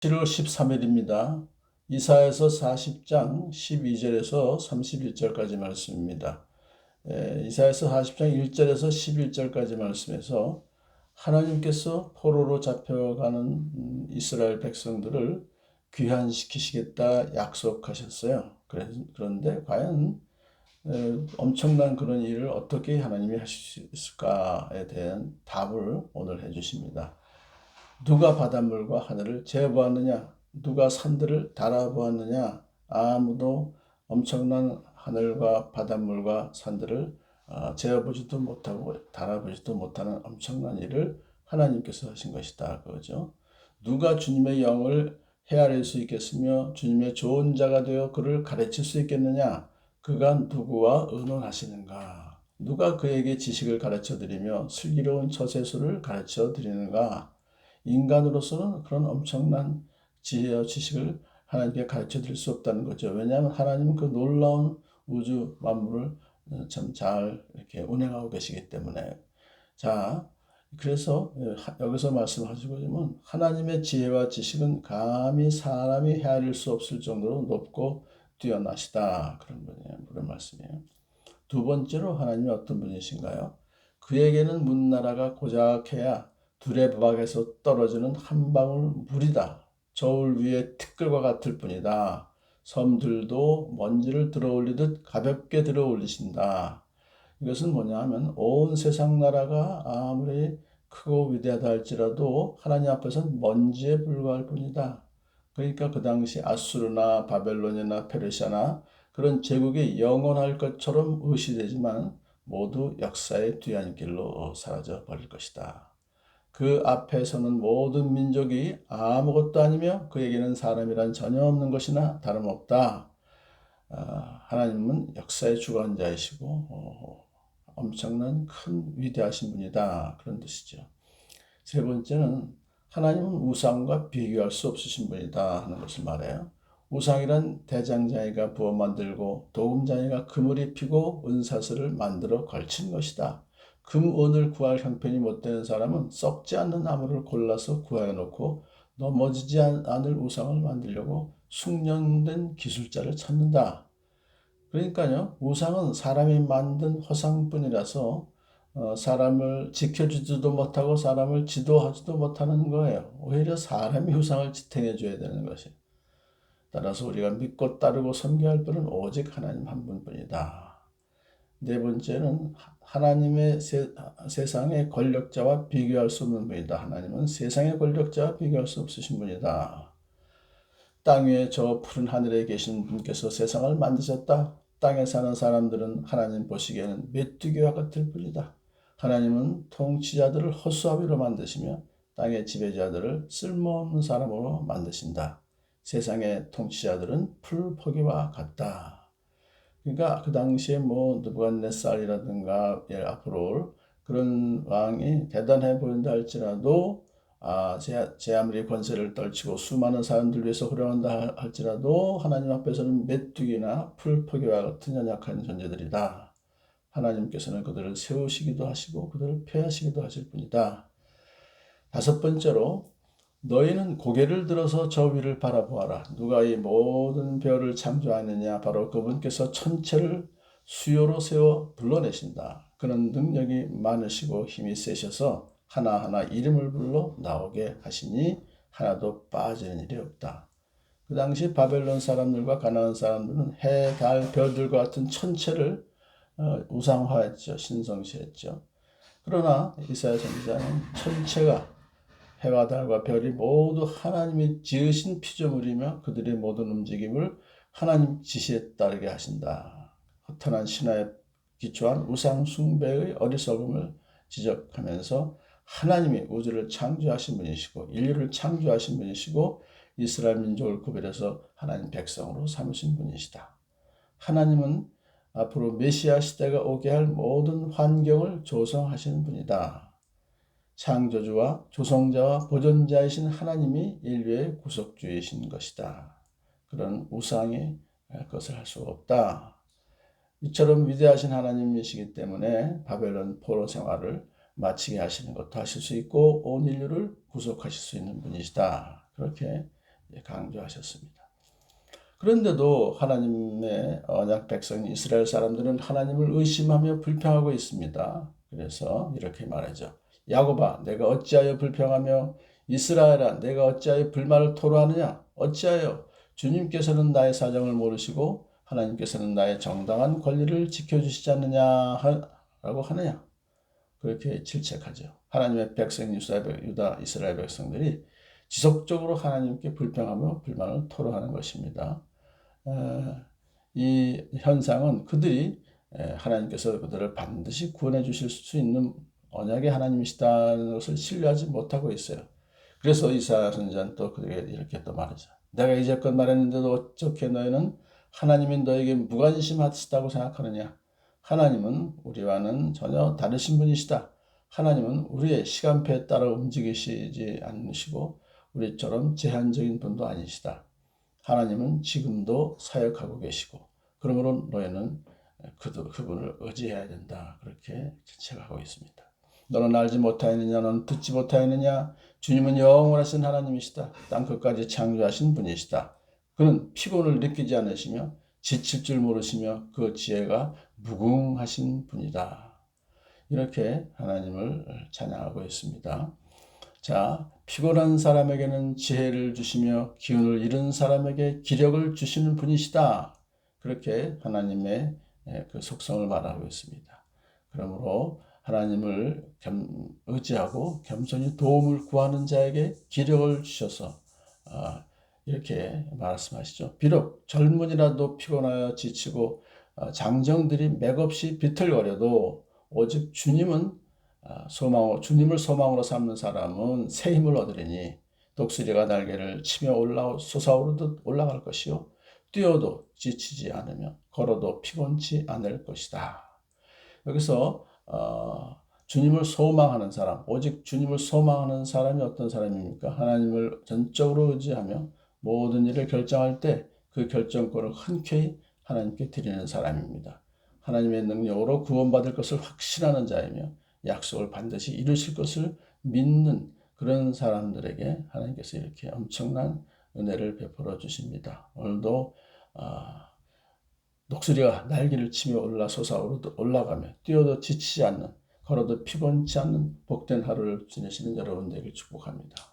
7월 13일입니다. 이사야서 40장 12절에서 31절까지 말씀입니다. 이사야서 40장 1절에서 11절까지 말씀에서 하나님께서 포로로 잡혀가는 이스라엘 백성들을 귀환시키시겠다 약속하셨어요. 그런데 과연 엄청난 그런 일을 어떻게 하나님이 하실 수 있을까에 대한 답을 오늘 해주십니다. 누가 바닷물과 하늘을 재어보았느냐? 누가 산들을 달아보았느냐? 아무도 엄청난 하늘과 바닷물과 산들을 재어보지도 못하고 달아보지도 못하는 엄청난 일을 하나님께서 하신 것이다. 그거죠. 누가 주님의 영을 헤아릴 수 있겠으며 주님의 좋은 자가 되어 그를 가르칠 수 있겠느냐? 그가 누구와 의논하시는가? 누가 그에게 지식을 가르쳐 드리며 슬기로운 처세술을 가르쳐 드리는가? 인간으로서는 그런 엄청난 지혜와 지식을 하나님께 가르쳐 드릴 수 없다는 거죠. 왜냐하면 하나님은 그 놀라운 우주 만물을 참 잘 이렇게 운행하고 계시기 때문에. 자, 그래서 여기서 말씀하시고 있으면 하나님의 지혜와 지식은 감히 사람이 헤아릴 수 없을 정도로 높고 뛰어나시다. 그런 말씀이에요. 두 번째로 하나님이 어떤 분이신가요? 그에게는 문나라가 고작해야 두레박에서 떨어지는 한 방울 물이다. 저울 위에 티끌과 같을 뿐이다. 섬들도 먼지를 들어올리듯 가볍게 들어올리신다. 이것은 뭐냐 하면 온 세상 나라가 아무리 크고 위대하다 할지라도 하나님 앞에서는 먼지에 불과할 뿐이다. 그러니까 그 당시 아수르나 바벨론이나 페르시아나 그런 제국이 영원할 것처럼 의시되지만 모두 역사의 뒤안길로 사라져 버릴 것이다. 그 앞에 서는 모든 민족이 아무것도 아니며 그에게는 사람이란 전혀 없는 것이나 다름없다. 하나님은 역사의 주관자이시고 엄청난 큰 위대하신 분이다. 그런 뜻이죠. 세 번째는 하나님은 우상과 비교할 수 없으신 분이다 하는 것을 말해요. 우상이란 대장장이가 부어 만들고 도금장이가 금을 입히고 은사슬을 만들어 걸친 것이다. 금, 은을 구할 형편이 못 되는 사람은 썩지 않는 나무를 골라서 구하여 놓고 넘어지지 않을 우상을 만들려고 숙련된 기술자를 찾는다. 그러니까요, 우상은 사람이 만든 허상뿐이라서 사람을 지켜주지도 못하고 사람을 지도하지도 못하는 거예요. 오히려 사람이 우상을 지탱해 줘야 되는 것이에요. 따라서 우리가 믿고 따르고 섬겨야 할 분은 오직 하나님 한 분뿐이다. 네 번째는 하나님의 세상의 권력자와 비교할 수 없는 분이다. 하나님은 세상의 권력자와 비교할 수 없으신 분이다. 땅 위에 저 푸른 하늘에 계신 분께서 세상을 만드셨다. 땅에 사는 사람들은 하나님 보시기에는 메뚜기와 같을 뿐이다. 하나님은 통치자들을 허수아비로 만드시며 땅의 지배자들을 쓸모없는 사람으로 만드신다. 세상의 통치자들은 풀포기와 같다. 그러니까 그 당시에 느부갓네살이라든가 앞으로 올 그런 왕이 대단해 보인다 할지라도 제 아무리 권세를 떨치고 수많은 사람들 위해서 호령한다 할지라도 하나님 앞에서는 메뚜기나 풀포기와 같은 연약한 존재들이다. 하나님께서는 그들을 세우시기도 하시고 그들을 폐하시기도 하실 뿐이다. 다섯 번째로 너희는 고개를 들어서 저 위를 바라보아라. 누가 이 모든 별을 창조하느냐? 바로 그분께서 천체를 수요로 세워 불러내신다. 그는 능력이 많으시고 힘이 세셔서 하나하나 이름을 불러 나오게 하시니 하나도 빠지는 일이 없다. 그 당시 바벨론 사람들과 가나안 사람들은 해, 달, 별들과 같은 천체를 우상화했죠. 신성시했죠. 그러나 이사야 선지자는 천체가 해와 달과 별이 모두 하나님이 지으신 피조물이며 그들의 모든 움직임을 하나님 지시에 따르게 하신다. 허탄한 신화에 기초한 우상 숭배의 어리석음을 지적하면서 하나님이 우주를 창조하신 분이시고 인류를 창조하신 분이시고 이스라엘 민족을 구별해서 하나님 백성으로 삼으신 분이시다. 하나님은 앞으로 메시아 시대가 오게 할 모든 환경을 조성하시는 분이다. 창조주와 조성자와 보존자이신 하나님이 인류의 구속주이신 것이다. 그런 우상이 그것을 할 수 없다. 이처럼 위대하신 하나님이시기 때문에 바벨론 포로 생활을 마치게 하시는 것도 하실 수 있고 온 인류를 구속하실 수 있는 분이시다. 그렇게 강조하셨습니다. 그런데도 하나님의 언약 백성 이스라엘 사람들은 하나님을 의심하며 불평하고 있습니다. 그래서 이렇게 말하죠. 야곱아, 내가 어찌하여 불평하며 이스라엘아, 내가 어찌하여 불만을 토로하느냐? 어찌하여 주님께서는 나의 사정을 모르시고 하나님께서는 나의 정당한 권리를 지켜주시지 않느냐 라고 하느냐? 그렇게 질책하죠. 하나님의 백성 유다 이스라엘 백성들이 지속적으로 하나님께 불평하며 불만을 토로하는 것입니다. 이 현상은 그들이 하나님께서 그들을 반드시 구원해 주실 수 있는 언약의 하나님이시다는 것을 신뢰하지 못하고 있어요. 그래서 이사야 선지자는 또 그들에게 이렇게 또 말하죠. 내가 이제껏 말했는데도 어떻게 너희는 하나님이 너에게 무관심하시다고 생각하느냐? 하나님은 우리와는 전혀 다르신 분이시다. 하나님은 우리의 시간표에 따라 움직이시지 않으시고 우리처럼 제한적인 분도 아니시다. 하나님은 지금도 사역하고 계시고 그러므로 너희는 그분을 의지해야 된다. 그렇게 질책하고 있습니다. 너는 알지 못하였느냐? 너는 듣지 못하였느냐? 주님은 영원하신 하나님이시다. 땅 끝까지 창조하신 분이시다. 그는 피곤을 느끼지 않으시며 지칠 줄 모르시며 그 지혜가 무궁하신 분이다. 이렇게 하나님을 찬양하고 있습니다. 자, 피곤한 사람에게는 지혜를 주시며 기운을 잃은 사람에게 기력을 주시는 분이시다. 그렇게 하나님의 그 속성을 말하고 있습니다. 그러므로 하나님을 의지하고 겸손히 도움을 구하는 자에게 기력을 주셔서 이렇게 말씀하시죠. 비록 젊은이라도 피곤하여 지치고 장정들이 맥없이 비틀거려도 오직 주님을 소망으로 삼는 사람은 새 힘을 얻으리니 독수리가 날개를 치며 솟아오르듯 올라갈 것이요 뛰어도 지치지 않으며 걸어도 피곤치 않을 것이다. 여기서 주님을 소망하는 사람, 오직 주님을 소망하는 사람이 어떤 사람입니까? 하나님을 전적으로 의지하며 모든 일을 결정할 때 그 결정권을 흔쾌히 하나님께 드리는 사람입니다. 하나님의 능력으로 구원받을 것을 확신하는 자이며 약속을 반드시 이루실 것을 믿는 그런 사람들에게 하나님께서 이렇게 엄청난 은혜를 베풀어 주십니다. 오늘도 독수리가 날개를 치며 올라가며 뛰어도 지치지 않는 걸어도 피곤치 않는 복된 하루를 지내시는 여러분 되길 축복합니다.